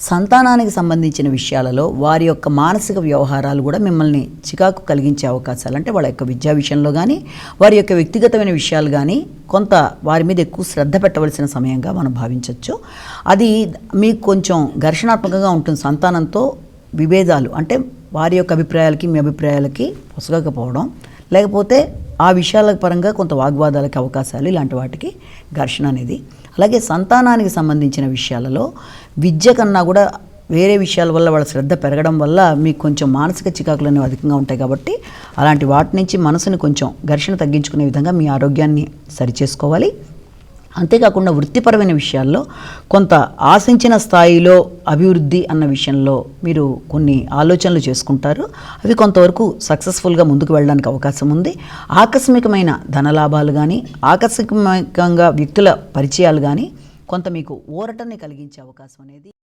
సంతానానికి సంబంధించిన విషయాలలో వారి యొక్క మానసిక వ్యవహారాలు కూడా మిమ్మల్ని చికాకు కలిగించే అవకాశాలు, అంటే వాళ్ళ యొక్క విద్యా విషయంలో కానీ వారి యొక్క వ్యక్తిగతమైన విషయాలు కానీ కొంత వారి మీద ఎక్కువ శ్రద్ధ పెట్టవలసిన సమయంగా మనం భావించవచ్చు. అది మీకు కొంచెం ఘర్షణాత్మకంగా ఉంటుంది. సంతానంతో విభేదాలు, అంటే వారి యొక్క అభిప్రాయాలకి మీ అభిప్రాయాలకి పొసగకపోవడం, లేకపోతే ఆ విషయాల పరంగా కొంత వాగ్వాదాలకు అవకాశాలు, ఇలాంటి వాటికి ఘర్షణ అనేది. అలాగే సంతానానికి సంబంధించిన విషయాలలో విద్య కన్నా కూడా వేరే విషయాల వల్ల వాళ్ళ శ్రద్ధ పెరగడం వల్ల మీకు కొంచెం మానసిక చికాకులు అనేవి అధికంగా ఉంటాయి. కాబట్టి అలాంటి వాటి నుంచి మనసుని కొంచెం ఘర్షణ తగ్గించుకునే విధంగా మీ ఆరోగ్యాన్ని సరిచేసుకోవాలి. అంతేకాకుండా వృత్తిపరమైన విషయాల్లో కొంత ఆశించిన స్థాయిలో అభివృద్ధి అన్న విషయంలో మీరు కొన్ని ఆలోచనలు చేసుకుంటారు. అవి కొంతవరకు సక్సెస్ఫుల్గా ముందుకు వెళ్ళడానికి అవకాశం ఉంది. ఆకస్మికమైన ధనలాభాలు కానీ ఆకస్మికంగా వ్యక్తుల పరిచయాలు కానీ కొంత మీకు ఊరటని కలిగించే అవకాశం అనేది